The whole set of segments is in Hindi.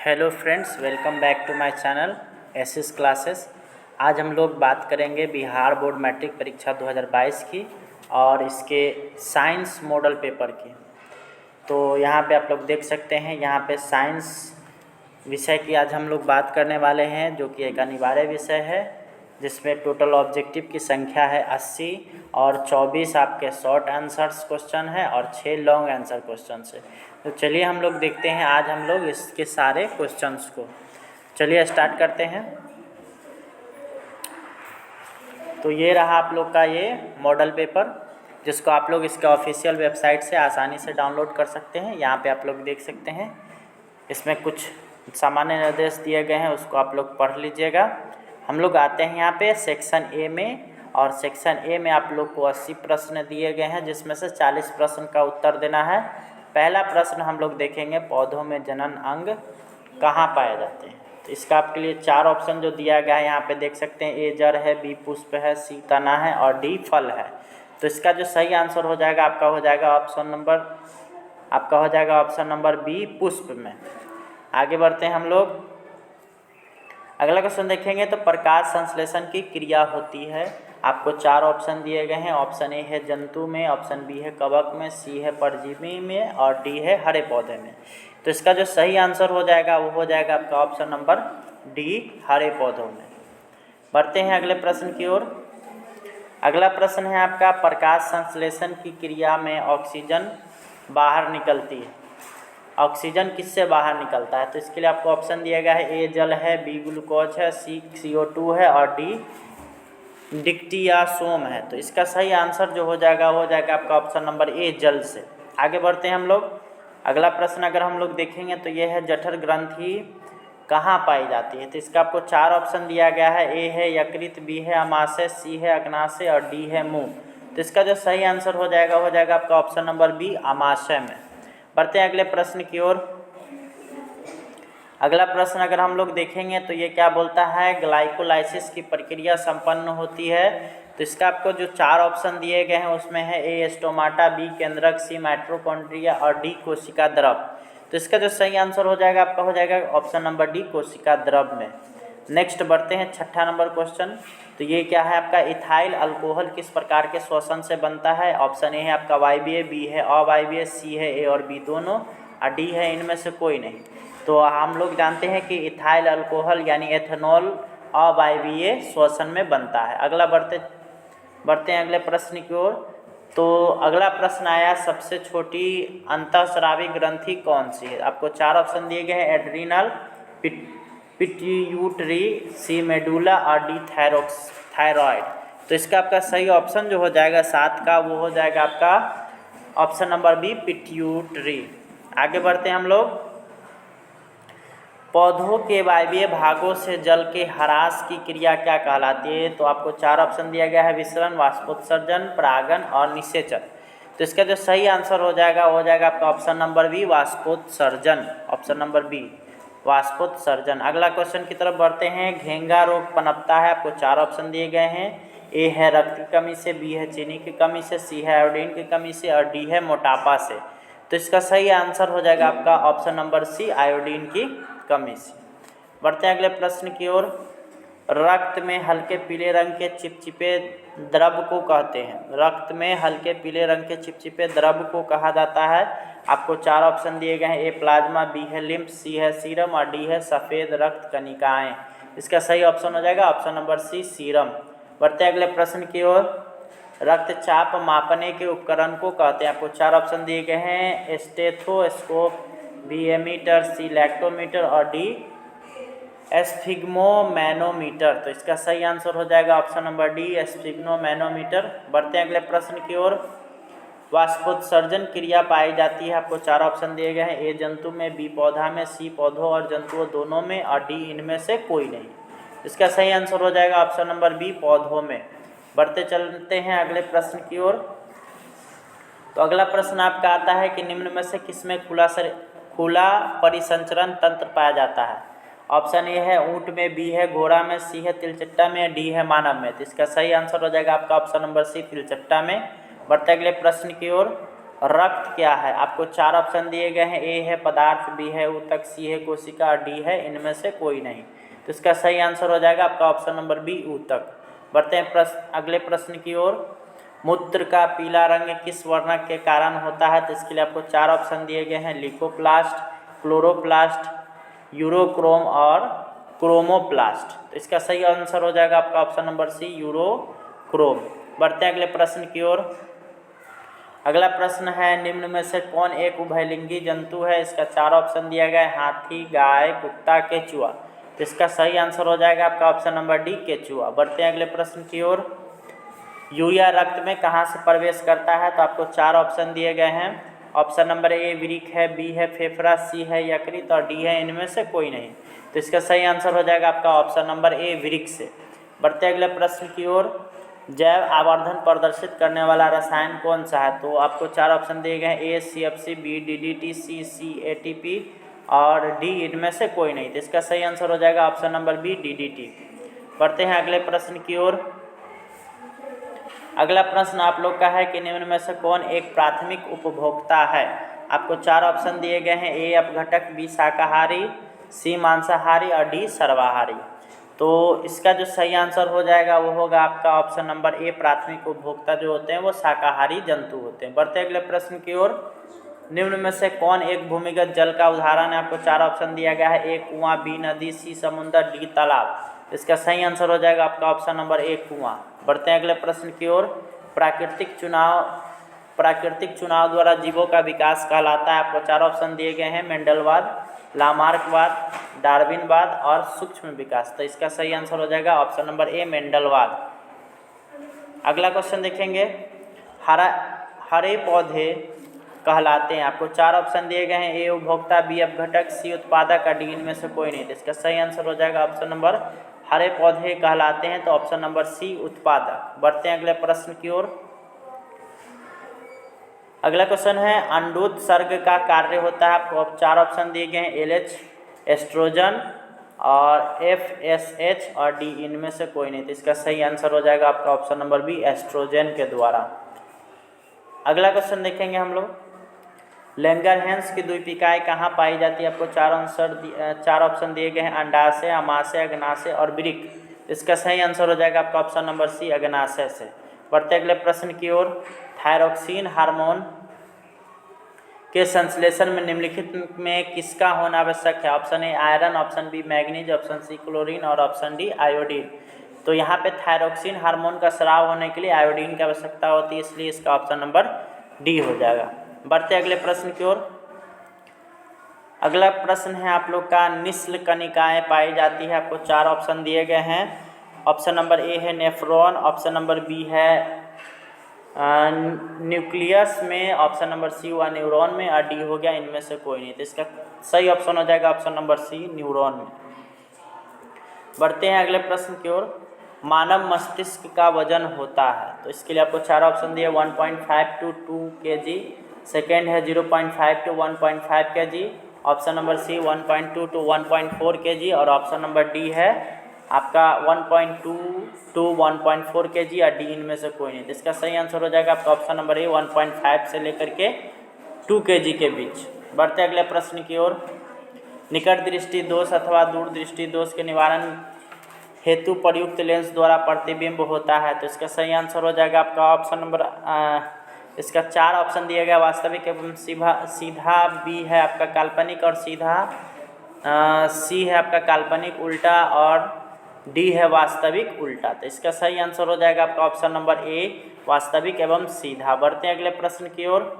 Hello friends, welcome back to my channel SS classes. आज हम लोग बात करेंगे बिहार बोर्ड मैट्रिक परीक्षा 2022 की और इसके साइंस मॉडल पेपर की। तो यहाँ पे आप लोग देख सकते हैं, यहाँ पे साइंस विषय की आज हम लोग बात करने वाले हैं, जो कि एक अनिवार्य विषय है, जिसमें टोटल ऑब्जेक्टिव की संख्या है 80 और 24 आपके शॉर्ट आंसर्स क्वेश्चन है और 6 लॉन्ग आंसर क्वेश्चन है। तो चलिए हम लोग देखते हैं आज हम लोग इसके सारे क्वेश्चंस को। चलिए स्टार्ट करते हैं। तो ये रहा आप लोग का ये मॉडल पेपर, जिसको आप लोग इसके ऑफिशियल वेबसाइट से आसानी से डाउनलोड कर सकते हैं। यहाँ पे आप लोग देख सकते हैं, इसमें कुछ सामान्य निर्देश दिए गए हैं, उसको आप लोग पढ़ लीजिएगा। हम लोग आते हैं यहाँ पे सेक्शन ए में, और सेक्शन ए में आप लोग को 80 प्रश्न दिए गए हैं, जिसमें से 40 प्रश्न का उत्तर देना है। पहला प्रश्न हम लोग देखेंगे, पौधों में जनन अंग कहाँ पाए जाते हैं। तो इसका आपके लिए 4 ऑप्शन जो दिया गया है यहाँ पे देख सकते हैं, ए जड़ है, बी पुष्प है, सी तना है और डी फल है। तो इसका जो सही आंसर हो जाएगा आपका हो जाएगा ऑप्शन नंबर बी पुष्प में। आगे बढ़ते हैं हम लोग, अगला क्वेश्चन देखेंगे। तो प्रकाश संश्लेषण की क्रिया होती है। आपको 4 ऑप्शन दिए गए हैं। ऑप्शन ए है जंतु में, ऑप्शन बी है कवक में, सी है परजीवी में और डी है हरे पौधे में। तो इसका जो सही आंसर हो जाएगा वो हो जाएगा आपका ऑप्शन नंबर डी, हरे पौधों में। बढ़ते हैं अगले प्रश्न की ओर। अगला प्रश्न है आपका, प्रकाश संश्लेषण की क्रिया में ऑक्सीजन बाहर निकलती है। ऑक्सीजन किससे बाहर निकलता है? तो इसके लिए आपको ऑप्शन दिया गया है, ए जल है, बी ग्लूकोज है, सी CO2 है और डी डिक्टियासोम है। तो इसका सही आंसर जो हो जाएगा वो हो जाएगा आपका ऑप्शन नंबर ए, जल से। आगे बढ़ते हैं हम लोग। अगला प्रश्न अगर हम लोग देखेंगे तो ये है, जठर ग्रंथि कहाँ पाई जाती है। तो इसका आपको 4 ऑप्शन दिया गया है। ए है यकृत, बी है अमाशय, सी है अग्नाशय और डी है मुंह। तो इसका जो सही आंसर हो जाएगा आपका ऑप्शन नंबर बी, अमाशय में। बढ़ते हैं अगले प्रश्न की ओर। अगला प्रश्न अगर हम लोग देखेंगे तो ये क्या बोलता है, ग्लाइकोलाइसिस की प्रक्रिया संपन्न होती है। तो इसका आपको जो 4 ऑप्शन दिए गए हैं उसमें है, ए स्टोमाटा, बी केंद्रक, सी माइटोकॉन्ड्रिया और डी कोशिका द्रव। तो इसका जो सही आंसर हो जाएगा आपका हो जाएगा ऑप्शन नंबर डी, कोशिका द्रव में। नेक्स्ट बढ़ते हैं 6ठा नंबर क्वेश्चन। तो ये क्या है आपका, इथाइल अल्कोहल किस प्रकार के श्वसन से बनता है। ऑप्शन ए है आपका वायवीय, बी है अवायवीय, सी है ए और बी दोनों और डी है इनमें से कोई नहीं। तो हम लोग जानते हैं कि इथाइल अल्कोहल यानी एथेनॉल अवायवीय श्वसन में बनता है। अगला बढ़ते हैं अगले प्रश्न की ओर। तो अगला प्रश्न आया, सबसे छोटी अंतःस्रावी ग्रंथि कौन सी है। आपको 4 ऑप्शन दिए गए हैं, एड्रीनल, पिट्यूटरी, सी मेडुला और डी थायरॉयड। तो इसका आपका सही ऑप्शन जो हो जाएगा 7 का वो हो जाएगा आपका ऑप्शन नंबर बी, पिट्यूटरी। आगे बढ़ते हैं हम लोग। पौधों के वायवीय भागों से जल के ह्रास की क्रिया क्या कहलाती है। तो आपको 4 ऑप्शन दिया गया है, विसरण, वाष्पोत्सर्जन, परागन और निषेचन। तो इसका जो सही आंसर हो जाएगा आपका ऑप्शन नंबर बी, वाष्पोत्सर्जन। ऑप्शन नंबर बी, वाष्पोत्सर्जन। अगला क्वेश्चन की तरफ बढ़ते हैं। घेंघा रोग पनपता है। आपको 4 ऑप्शन दिए गए हैं। ए है रक्त की कमी से, बी है चीनी की कमी से, सी है आयोडीन की कमी से और डी है मोटापा से। तो इसका सही आंसर हो जाएगा आपका ऑप्शन नंबर सी, आयोडीन की कमी से। बढ़ते हैं अगले प्रश्न की ओर। रक्त में हल्के पीले रंग के चिपचिपे द्रव को कहते हैं। रक्त में हल्के पीले रंग के चिपचिपे द्रव को कहा जाता है। आपको 4 ऑप्शन दिए गए हैं, ए प्लाज्मा, बी है लिम्फ, सी है सीरम और डी है सफ़ेद रक्त कणिकाएँ। इसका सही ऑप्शन हो जाएगा ऑप्शन नंबर सी, सीरम। बढ़ते हैं अगले प्रश्न की ओर। रक्तचाप मापने के उपकरण को कहते हैं। आपको 4 ऑप्शन दिए गए हैं, स्टेथोस्कोप, बी एमीटर, सी लैक्टोमीटर और डी एस्फिग्मोमैनोमीटर। तो इसका सही आंसर हो जाएगा ऑप्शन नंबर डी, एस्फिग्मोमैनोमीटर। बढ़ते हैं अगले प्रश्न की ओर। वाष्पोत्सर्जन क्रिया पाई जाती है। आपको 4 ऑप्शन दिए गए हैं, ए जंतु में, बी पौधा में, सी पौधों और जंतुओं दोनों में और डी इनमें से कोई नहीं। इसका सही आंसर हो जाएगा ऑप्शन नंबर बी, पौधों में। बढ़ते चलते हैं अगले प्रश्न की ओर। तो अगला प्रश्न आपका आता है कि निम्न में से किसमें खुला परिसंचरण तंत्र पाया जाता है। ऑप्शन ए है ऊंट में, बी है घोड़ा में, सी है तिलचट्टा में, डी है मानव में। तो इसका सही आंसर हो जाएगा आपका ऑप्शन नंबर सी, तिलचट्टा में। बढ़ते अगले प्रश्न की ओर। रक्त क्या है? आपको 4 ऑप्शन दिए गए हैं, ए है पदार्थ, बी है ऊतक, सी है कोशिका और डी है इनमें से कोई नहीं। तो इसका सही आंसर हो जाएगा आपका ऑप्शन नंबर बी ऊतक। बढ़ते हैं अगले प्रश्न की ओर। मूत्र का पीला रंग किस वर्णक के कारण होता है? तो इसके लिए आपको 4 ऑप्शन दिए गए हैं, लिकोप्लास्ट, क्लोरोप्लास्ट, यूरोक्रोम और क्रोमोप्लास्ट। तो इसका सही आंसर हो जाएगा आपका ऑप्शन नंबर सी यूरोक्रोम। बढ़ते हैं अगले प्रश्न की ओर। अगला प्रश्न है, निम्न में से कौन एक उभयलिंगी जंतु है? इसका 4 ऑप्शन दिया गया है, हाथी, गाय, कुत्ता, केचुआ। तो इसका सही आंसर हो जाएगा आपका ऑप्शन नंबर डी केचुआ। बढ़ते हैं अगले प्रश्न की ओर। यूरिया रक्त में कहाँ से प्रवेश करता है? तो आपको 4 ऑप्शन दिए गए हैं। ऑप्शन नंबर ए वृक्क है, बी है फेफड़ा, सी है यकृत और डी है इनमें से कोई नहीं। तो इसका सही आंसर हो जाएगा आपका ऑप्शन नंबर ए वृक्क से। बढ़ते अगले प्रश्न की ओर। जैव आवर्धन प्रदर्शित करने वाला रसायन कौन सा है? तो आपको 4 ऑप्शन दिए गए हैं, ए CFC, बी DDT, सी ATP और डी इनमें से कोई नहीं। तो इसका सही आंसर हो जाएगा ऑप्शन नंबर बी DDT। बढ़ते हैं अगले प्रश्न की ओर। अगला प्रश्न आप लोग का है कि निम्न में से कौन एक प्राथमिक उपभोक्ता है? आपको 4 ऑप्शन दिए गए हैं, ए अपघटक, बी शाकाहारी, सी मांसाहारी और डी सर्वाहारी। तो इसका जो सही आंसर हो जाएगा वो होगा आपका ऑप्शन नंबर ए, प्राथमिक उपभोक्ता जो होते हैं वो शाकाहारी जंतु होते हैं। बढ़ते अगले प्रश्न की ओर। निम्न में से कौन एक भूमिगत जल का उदाहरण है? आपको 4 ऑप्शन दिया गया है, ए कुआं, बी नदी, सी समुद्र, डी तालाब। इसका सही आंसर हो जाएगा आपका ऑप्शन नंबर ए कुआं। बढ़ते हैं अगले प्रश्न की ओर। प्राकृतिक चुनाव द्वारा जीवों का विकास कहलाता है। आपको 4 ऑप्शन दिए गए हैं, मेंडलवाद, लामार्कवाद, डार्विनवाद और सूक्ष्म विकास। तो इसका सही आंसर हो जाएगा ऑप्शन नंबर ए मेंडलवाद। अगला क्वेश्चन देखेंगे, हरे पौधे कहलाते हैं। आपको 4 ऑप्शन दिए गए हैं, ए उपभोक्ता, बी अपघटक, सी उत्पादक और डी इनमें से कोई नहीं। तो इसका सही आंसर हो जाएगा ऑप्शन नंबर हरे पौधे कहलाते हैं, तो ऑप्शन नंबर सी उत्पादक। बढ़ते हैं अगले प्रश्न की ओर। अगला क्वेश्चन है, अंडोत्सर्ग का कार्य होता है। आपको 4 ऑप्शन दिए गए हैं, LH, एस्ट्रोजन और FSH और डी इनमें से कोई नहीं। तो इसका सही आंसर हो जाएगा आपका ऑप्शन नंबर बी एस्ट्रोजन के द्वारा। अगला क्वेश्चन देखेंगे हम लोग, लैंगरहैंस की द्वीपिकाएँ कहाँ पाई जाती है? आपको 4 ऑप्शन दिए गए हैं, अंडाशय, अमाशय, अग्नाशय और वृक्क। इसका सही आंसर हो जाएगा आपका ऑप्शन नंबर सी अग्नाशय से। बढ़ते अगले प्रश्न की ओर। थायरोक्सिन हार्मोन के संश्लेषण में निम्नलिखित में किसका होना आवश्यक है? Option A iron, option B manganese, option C chlorine और ऑप्शन डी आयोडीन। तो यहाँ पे थायरोक्सिन हार्मोन का स्राव होने के लिए आयोडीन की आवश्यकता होती है, इसलिए इसका ऑप्शन नंबर डी हो जाएगा। बढ़ते अगले प्रश्न की ओर। अगला प्रश्न है आप लोग का, निस्ल कणिकाएँ पाई जाती है। आपको 4 ऑप्शन दिए गए हैं। ऑप्शन नंबर ए है नेफ्रॉन, ऑप्शन नंबर बी है न्यूक्लियस में, ऑप्शन नंबर सी हुआ न्यूरॉन में और डी हो गया इनमें से कोई नहीं। तो इसका सही ऑप्शन हो जाएगा ऑप्शन नंबर सी न्यूरॉन में। बढ़ते हैं अगले प्रश्न की ओर। मानव मस्तिष्क का वजन होता है, तो इसके लिए आपको 4 ऑप्शन दिए, 1.5 to 2 kg, सेकेंड है 0.5 to 1.5 kg, option number C 1.2 to 1.4 kg और ऑप्शन नंबर डी है आपका 1.2 to 1.4 kg और डी इनमें से कोई नहीं। तो इसका सही आंसर हो जाएगा आपका ऑप्शन नंबर ए 1.5 से लेकर के 2 kg के बीच। बढ़ते अगले प्रश्न की ओर। निकट दृष्टि दोष अथवा दूर दृष्टि दोष के निवारण हेतु प्रयुक्त लेंस द्वारा प्रतिबिंब होता है। तो इसका सही आंसर हो जाएगा आपका ऑप्शन नंबर इसका 4 ऑप्शन दिया गया, वास्तविक एवं सीधा, बी है आपका काल्पनिक और सीधा, सी है आपका काल्पनिक उल्टा और डी है वास्तविक उल्टा। तो इसका सही आंसर हो जाएगा आपका ऑप्शन नंबर ए वास्तविक एवं सीधा। बढ़ते हैं अगले प्रश्न की ओर।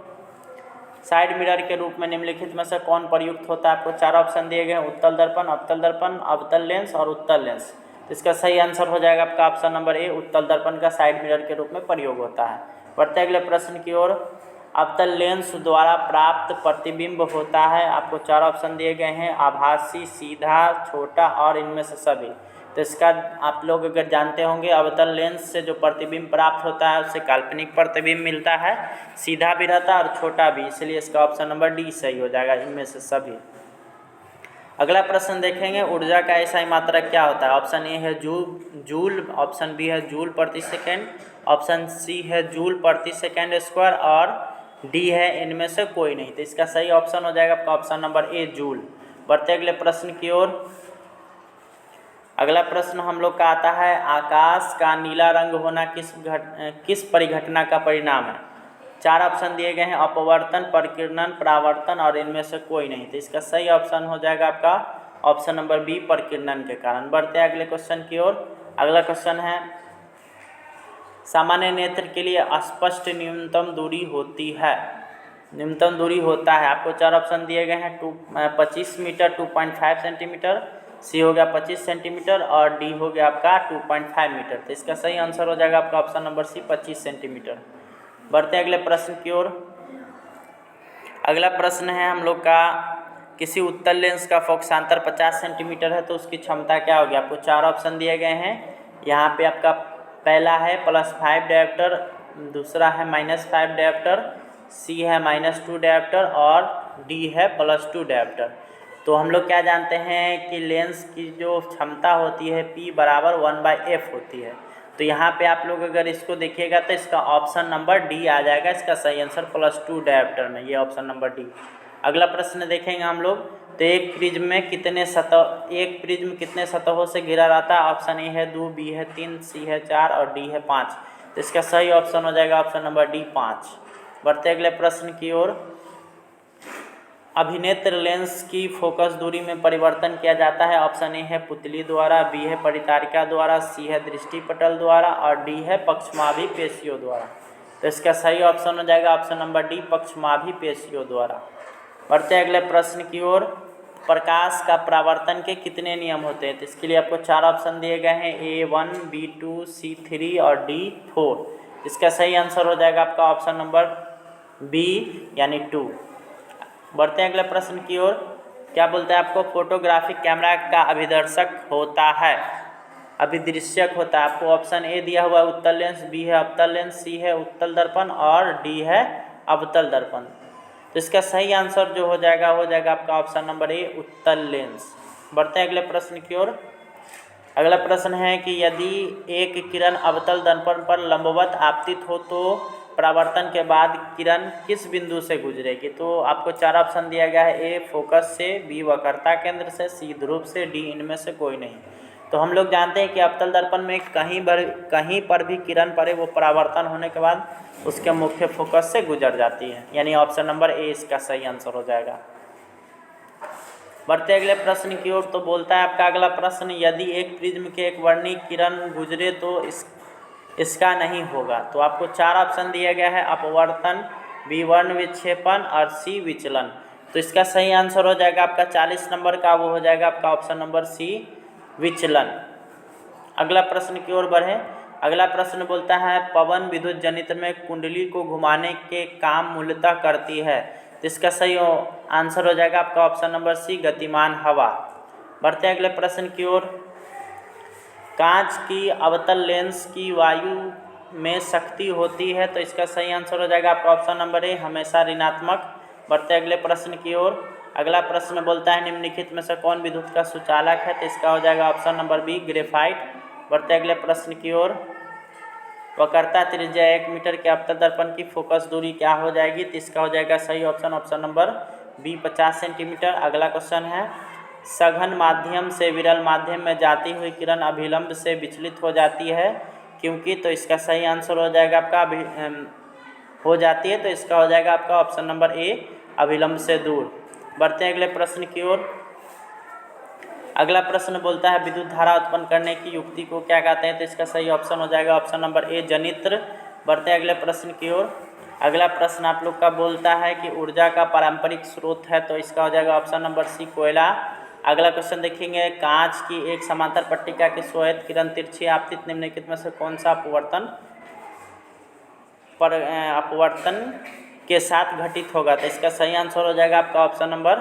साइड मिरर के रूप में निम्नलिखित में से कौन प्रयुक्त होता है? आपको 4 ऑप्शन दिए गए हैं, उत्तल दर्पण, अवतल लेंस और उत्तल लेंस। तो इसका सही आंसर हो जाएगा आपका ऑप्शन नंबर ए उत्तल दर्पण का साइड मिरर के रूप में प्रयोग होता है। बढ़ते अगले प्रश्न की ओर। अवतल लेंस द्वारा प्राप्त प्रतिबिंब होता है। आपको 4 ऑप्शन दिए गए हैं, आभासी, सीधा, छोटा और इनमें से सभी। तो इसका आप लोग अगर जानते होंगे, अवतल लेंस से जो प्रतिबिंब प्राप्त होता है उससे काल्पनिक प्रतिबिंब मिलता है, सीधा भी रहता है और छोटा भी, इसलिए इसका ऑप्शन नंबर डी सही हो जाएगा इनमें से सभी। अगला प्रश्न देखेंगे, ऊर्जा का ऐसा मात्रक क्या होता है? ऑप्शन ए है जूल, ऑप्शन बी है जूल प्रति सेकेंड, ऑप्शन सी है जूल प्रति सेकेंड स्क्वायर और डी है इनमें से कोई नहीं। तो इसका सही ऑप्शन हो जाएगा आपका ऑप्शन नंबर ए, जूल। बढ़ते अगले प्रश्न की ओर। अगला प्रश्न हम लोग का आता है, आकाश का नीला रंग होना किस परिघटना का परिणाम है? 4 ऑप्शन दिए गए हैं, अपवर्तन, परिकिरणन, परावर्तन और इनमें से कोई नहीं। तो इसका सही ऑप्शन हो जाएगा आपका ऑप्शन नंबर बी, परिकिरणन के कारण। बढ़ते हैं अगले क्वेश्चन की ओर। अगला क्वेश्चन है, सामान्य नेत्र के लिए स्पष्ट न्यूनतम दूरी होती है, न्यूनतम दूरी होता है। आपको 4 ऑप्शन दिए गए हैं, 25 मीटर, 2.5 सेंटीमीटर, सी हो गया 25 सेंटीमीटर और डी हो गया आपका 2.5 मीटर। तो इसका सही आंसर हो जाएगा आपका ऑप्शन नंबर सी, 25 सेंटीमीटर। बढ़ते हैं अगले प्रश्न की ओर। अगला प्रश्न है हम लोग का, किसी उत्तल लेंस का फोकसांतर 50 सेंटीमीटर है तो उसकी क्षमता क्या होगी? आपको 4 ऑप्शन दिए गए हैं। यहाँ पे आपका पहला है +5 डायोप्टर, दूसरा है -5 डायोप्टर, सी है -2 डायोप्टर और डी है +2 डायोप्टर। तो हम लोग क्या जानते हैं कि लेंस की जो क्षमता होती है P बराबर 1/f होती है। तो यहाँ पे आप लोग अगर इसको देखिएगा तो इसका ऑप्शन नंबर डी आ जाएगा, इसका सही आंसर +2 डायोप्टर में, ये ऑप्शन नंबर डी। अगला प्रश्न देखेंगे हम लोग। तो एक प्रिज्म कितने सतहों से घिरा रहता है? ऑप्शन ए है 2, बी है 3, सी है 4 और डी है 5। तो इसका सही ऑप्शन हो जाएगा ऑप्शन नंबर डी, 5। बढ़ते अगले प्रश्न की ओर। अभिनेत्र लेंस की फोकस दूरी में परिवर्तन किया जाता है। ऑप्शन ए है पुतली द्वारा, बी है परितारिका द्वारा, सी है दृष्टिपटल द्वारा और डी है पक्षमाभी पेशियों द्वारा। तो इसका सही ऑप्शन हो जाएगा ऑप्शन नंबर डी, पक्षमाभी पेशियों द्वारा। बढ़ते अगले प्रश्न की ओर। प्रकाश का परावर्तन के कितने नियम होते हैं? तो इसके लिए आपको 4 ऑप्शन दिए गए हैं, A1, B2, C3 और D4। इसका सही आंसर हो जाएगा आपका ऑप्शन नंबर बी यानी 2। बढ़ते हैं अगले प्रश्न की ओर। क्या बोलता है आपको, फोटोग्राफिक कैमरा का अभिदर्शक होता है, अभिदृश्यक होता है। आपको ऑप्शन ए दिया हुआ है उत्तल लेंस, बी है अवतल लेंस, सी है उत्तल दर्पण और डी है अवतल दर्पण। तो इसका सही आंसर जो हो जाएगा आपका ऑप्शन नंबर ए, उत्तल लेंस। बढ़ते हैं अगले प्रश्न की ओर। अगला प्रश्न है कि यदि एक किरण अवतल दर्पण पर लंबवत आपतित हो तो परावर्तन के बाद किरण किस बिंदु से गुजरेगी? तो आपको 4 ऑप्शन दिया गया है, ए फोकस से, बी वक्रता केंद्र से, सी ध्रुव से, डी इनमें से कोई नहीं। तो हम लोग जानते हैं कि अवतल दर्पण में कहीं पर भी किरण पड़े वो परावर्तन होने के बाद उसके मुख्य फोकस से गुजर जाती है, यानी ऑप्शन नंबर ए इसका सही आंसर हो जाएगा। बढ़ते अगले प्रश्न की ओर। तो बोलता है आपका अगला प्रश्न, यदि एक प्रिज्म के एक वर्णीय किरण गुजरे तो इसका नहीं होगा। तो आपको 4 ऑप्शन दिया गया है, अपवर्तन, बी वर्ण विक्षेपण और सी विचलन। तो इसका सही आंसर हो जाएगा आपका 40 नंबर का, वो हो जाएगा आपका ऑप्शन नंबर सी, विचलन। अगला प्रश्न की ओर बढ़े। अगला प्रश्न बोलता है, पवन विद्युत जनित्र में कुंडली को घुमाने के काम मूलतः करती है। तो इसका सही आंसर हो जाएगा आपका ऑप्शन नंबर सी, गतिमान हवा। बढ़ते हैं अगले प्रश्न की ओर। कांच की अवतल लेंस की वायु में शक्ति होती है। तो इसका सही आंसर हो जाएगा आपका ऑप्शन नंबर ए, हमेशा ऋणात्मक। बढ़ते अगले प्रश्न की ओर। अगला प्रश्न बोलता है, निम्नलिखित में से कौन विद्युत का सुचालक है? तो इसका हो जाएगा ऑप्शन नंबर बी, ग्रेफाइट। बढ़ते अगले प्रश्न की ओर। वक्रता त्रिज्या 1 मीटर के अवतल दर्पण की फोकस दूरी क्या हो जाएगी? तो इसका हो जाएगा सही ऑप्शन नंबर बी, 50 सेंटीमीटर। अगला क्वेश्चन है, सघन माध्यम से विरल माध्यम में जाती हुई किरण अभिलंब से विचलित हो जाती है क्योंकि? तो इसका सही आंसर हो जाएगा आपका हो जाती है, तो इसका हो जाएगा आपका ऑप्शन नंबर ए, अभिलंब से दूर। बढ़ते हैं अगले प्रश्न की ओर। अगला प्रश्न बोलता है, विद्युत धारा उत्पन्न करने की युक्ति को क्या कहते हैं? तो इसका सही ऑप्शन हो जाएगा ऑप्शन नंबर ए, जनित्र। बढ़ते हैं अगले प्रश्न की ओर। अगला प्रश्न आप लोग का बोलता है कि ऊर्जा का पारंपरिक स्रोत है। तो इसका हो जाएगा ऑप्शन नंबर सी, कोयला। अगला क्वेश्चन देखेंगे, कांच की एक समांतर पट्टिका की श्वेत किरण तिरछी आपतित निम्नलिखित में से कौन सा अपवर्तन के साथ घटित होगा? तो इसका सही आंसर हो जाएगा आपका ऑप्शन नंबर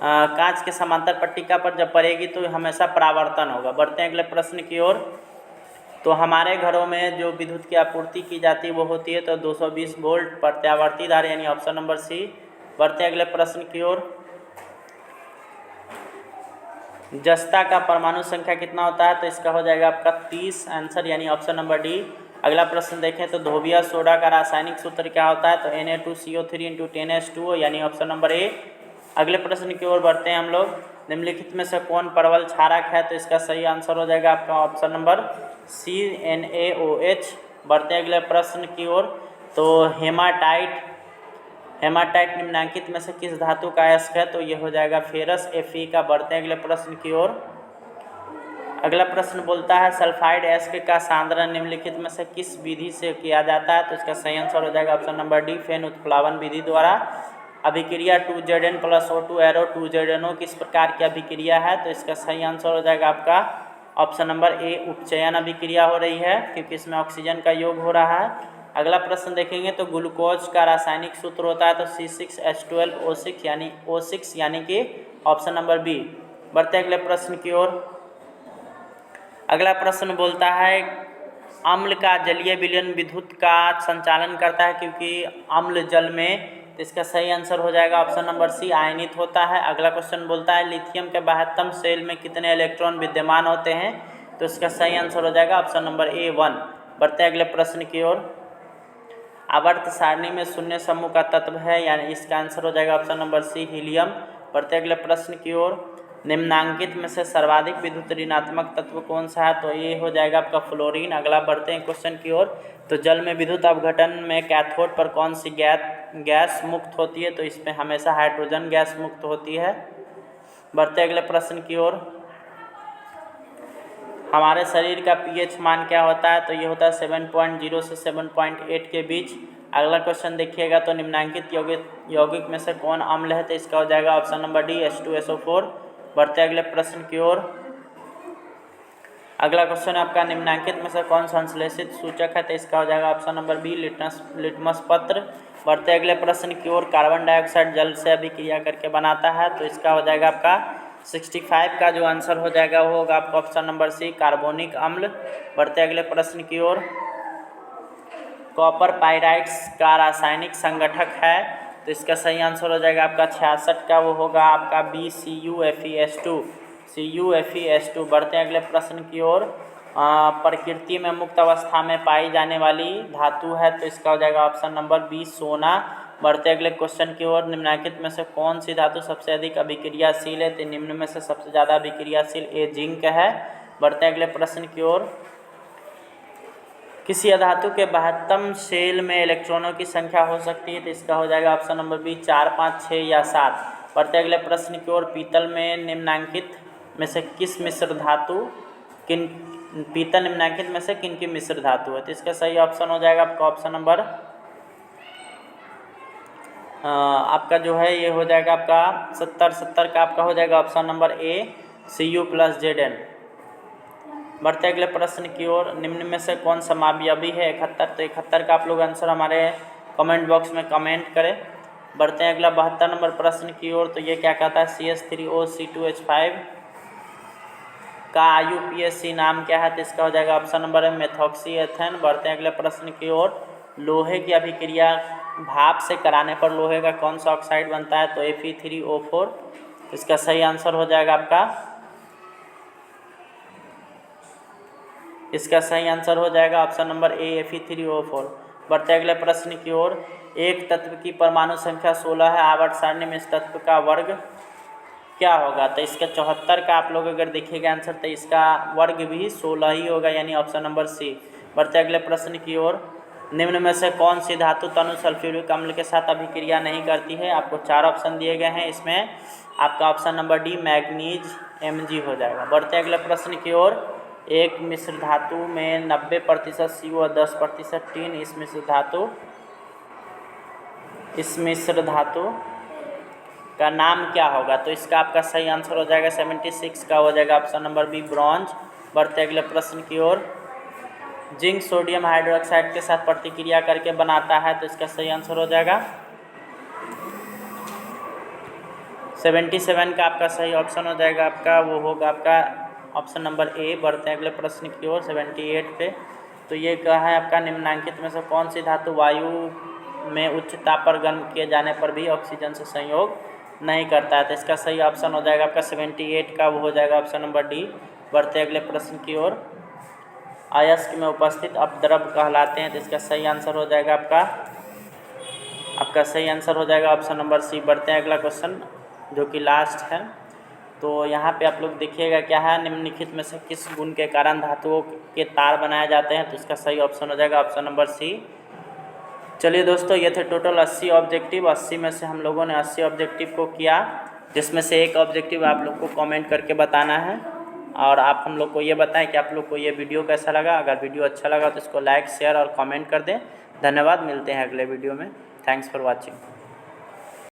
कांच के समांतर पट्टिका पर जब पड़ेगी तो हमेशा परावर्तन होगा। बढ़ते हैं अगले प्रश्न की ओर। तो हमारे घरों में जो विद्युत की आपूर्ति की जाती है वो होती है तो 220 वोल्ट प्रत्यावर्ती धारा, यानी ऑप्शन नंबर सी। बढ़ते हैं अगले प्रश्न की ओर। जस्ता का परमाणु संख्या कितना होता है? तो इसका हो जाएगा आपका 30 आंसर, यानी ऑप्शन नंबर डी, अगला प्रश्न देखें तो धोबिया सोडा का रासायनिक सूत्र क्या होता है, तो Na2CO3 × 10H2O, यानी ऑप्शन नंबर ए। अगले प्रश्न की ओर बढ़ते हैं हम लोग। निम्नलिखित में से कौन परवल क्षारक है, तो इसका सही आंसर हो जाएगा आपका ऑप्शन नंबर सी, NaOH। बढ़ते हैं अगले प्रश्न की ओर। तो हेमाटाइट निम्नलिखित में से किस धातु का अयस्क है, तो ये हो जाएगा फेरस, Fe का। बढ़ते हैं अगले प्रश्न की ओर। अगला प्रश्न बोलता है सल्फाइड अयस्क का सांद्रण निम्नलिखित में से किस विधि से किया जाता है, तो इसका सही आंसर हो जाएगा ऑप्शन नंबर डी, फेन उत्प्लावन विधि द्वारा। अभिक्रिया 2Zn + O2 एरो 2ZnO किस प्रकार की अभिक्रिया है, तो इसका सही आंसर हो जाएगा आपका ऑप्शन नंबर ए, उपचयन अभिक्रिया हो रही है, क्योंकि इसमें ऑक्सीजन का योग हो रहा है। अगला प्रश्न देखेंगे तो ग्लूकोज का रासायनिक सूत्र होता है, तो C6H12O6 यानी O6 यानी कि ऑप्शन नंबर बी। बढ़ते अगले प्रश्न की ओर। अगला प्रश्न बोलता है अम्ल का जलीय विलयन विद्युत का संचालन करता है, क्योंकि अम्ल जल में, तो इसका सही आंसर हो जाएगा ऑप्शन नंबर सी, आयनित होता है। अगला क्वेश्चन बोलता है लिथियम के 72 शेल में कितने इलेक्ट्रॉन विद्यमान होते हैं, तो इसका सही आंसर हो जाएगा ऑप्शन नंबर ए, 1। बढ़ते अगले प्रश्न की ओर। आवर्त सारणी में शून्य समूह का तत्व है, यानी इसका आंसर हो जाएगा ऑप्शन नंबर सी, हीलियम। बढ़ते अगले प्रश्न की ओर। निम्नांकित में से सर्वाधिक विद्युत ऋणात्मक तत्व कौन सा है, तो ये हो जाएगा आपका फ्लोरीन। अगला बढ़ते हैं क्वेश्चन की ओर। तो जल में विद्युत अपघटन में कैथोड पर कौन सी गैस मुक्त होती है, तो इसमें हमेशा हाइड्रोजन गैस मुक्त होती है। बढ़ते अगले प्रश्न की ओर। हमारे शरीर का pH मान क्या होता है, तो ये होता है 7.0 से 7.8 के बीच। अगला क्वेश्चन देखिएगा तो निम्नांकित यौगिक में से कौन अम्ल है, तो इसका हो जाएगा ऑप्शन नंबर डी, H2SO4। बढ़ते अगले प्रश्न की ओर। अगला क्वेश्चन आपका निम्नांकित में से कौन संश्लेषित सूचक है, तो इसका हो जाएगा ऑप्शन नंबर बी, लिटमस पत्र। बढ़ते अगले प्रश्न की ओर। कार्बन डाइऑक्साइड जल से अभिक्रिया करके बनाता है, तो इसका हो जाएगा आपका 65 का जो आंसर हो जाएगा वो होगा आपका ऑप्शन नंबर सी, कार्बोनिक अम्ल। बढ़ते अगले प्रश्न की ओर। कॉपर पाइराइट्स का रासायनिक संगठक है, तो इसका सही आंसर हो जाएगा आपका 66 का, वो होगा आपका बी, CuFeS2। बढ़ते हैं अगले प्रश्न की ओर। प्रकृति में मुक्त अवस्था में पाई जाने वाली धातु है, तो इसका हो जाएगा ऑप्शन नंबर बी, सोना। बढ़ते अगले क्वेश्चन की ओर। निम्नलिखित में से कौन सी धातु सबसे अधिक अभिक्रियाशील है, तो निम्न में से सबसे ज़्यादा अभिक्रियाशील ए, जिंक है। बढ़ते अगले प्रश्न की ओर। किसी अधातु के 72 शेल में इलेक्ट्रॉनों की संख्या हो सकती है, तो इसका हो जाएगा ऑप्शन नंबर बी, 4, 5, 6 या 7। बढ़ते अगले प्रश्न की ओर। पीतल में निम्नांकित में से किस मिश्र धातु पीतल निम्नांकित में से किन की मिश्र धातु है, तो इसका सही ऑप्शन हो जाएगा आपका ऑप्शन नंबर आपका जो है ये हो जाएगा आपका 70 का आपका हो जाएगा ऑप्शन नंबर ए, Cu+Zn। बढ़ते अगले प्रश्न की ओर। निम्न में से कौन समावयवी है 71, तो 71 का आप लोग आंसर हमारे कमेंट बॉक्स में कमेंट करें। बढ़ते हैं अगला 72 नंबर प्रश्न की ओर। तो ये क्या कहता है, CH3OC2H5 का IUPAC नाम क्या है, तो इसका हो जाएगा ऑप्शन नंबर है, मेथॉक्सीएथेन। बढ़ते हैं अगले प्रश्न की ओर। लोहे की अभिक्रिया भाप से कराने पर लोहे का कौन सा ऑक्साइड बनता है, तो Fe3O4। इसका सही आंसर हो जाएगा आपका, इसका सही आंसर हो जाएगा ऑप्शन नंबर ए, Fe3O4। बढ़ते अगले प्रश्न की ओर। एक तत्व की परमाणु संख्या 16 है, आवर्त सारणी में इस तत्व का वर्ग क्या होगा, तो इसका 74 का आप लोग अगर देखिएगा आंसर, तो इसका वर्ग भी 16 ही होगा, यानी ऑप्शन नंबर सी। बढ़ते अगले प्रश्न की ओर। निम्न में से कौन सी धातु तनु सल्फ्यूरिक अम्ल के साथ अभिक्रिया नहीं करती है, आपको 4 ऑप्शन दिए गए हैं, इसमें आपका option number D, manganese Mg हो जाएगा। बढ़ते अगले प्रश्न की ओर। एक मिश्र धातु में 90% CO और 10% टीन, इस मिश्र धातु का नाम क्या होगा, तो इसका आपका सही आंसर हो जाएगा 76 का हो जाएगा ऑप्शन नंबर बी, ब्रॉन्ज। बढ़ते अगले प्रश्न की ओर। जिंक सोडियम हाइड्रोक्साइड के साथ प्रतिक्रिया करके बनाता है, तो इसका सही आंसर हो जाएगा 77 का आपका सही ऑप्शन हो जाएगा आपका, वो होगा आपका ऑप्शन नंबर ए। बढ़ते हैं अगले प्रश्न की ओर 78 पे। तो ये कहा है आपका निम्नांकित में से कौन सी धातु वायु में उच्च ताप पर गर्म किए जाने पर भी ऑक्सीजन से संयोग नहीं करता है, तो इसका सही ऑप्शन हो जाएगा आपका 78 का, वो हो जाएगा ऑप्शन नंबर डी। बढ़ते अगले प्रश्न की ओर। अयस्क में उपस्थित अपद्रव कहलाते हैं। तो इसका सही आंसर हो जाएगा आपका सही आंसर हो जाएगा ऑप्शन नंबर सी। बढ़ते हैं अगला क्वेश्चन जो कि लास्ट है। तो यहाँ पे आप लोग देखिएगा क्या है, निम्नलिखित में से किस गुण के कारण धातुओं के तार बनाए जाते हैं। तो इसका सही ऑप्शन हो जाएगा ऑप्शन नंबर सी। चलिए दोस्तों, ये थे टोटल 80 ऑब्जेक्टिव। 80 में से हम लोगों ने 80 ऑब्जेक्टिव को किया, जिसमें से एक ऑब्जेक्टिव आप लोग को कमेंट करके बताना है। और आप हम लोग को ये बताएं कि आप लोग को ये वीडियो कैसा लगा। अगर वीडियो अच्छा लगा तो इसको लाइक, शेयर और कमेंट कर दें। धन्यवाद, मिलते हैं अगले वीडियो में। Thanks for watching.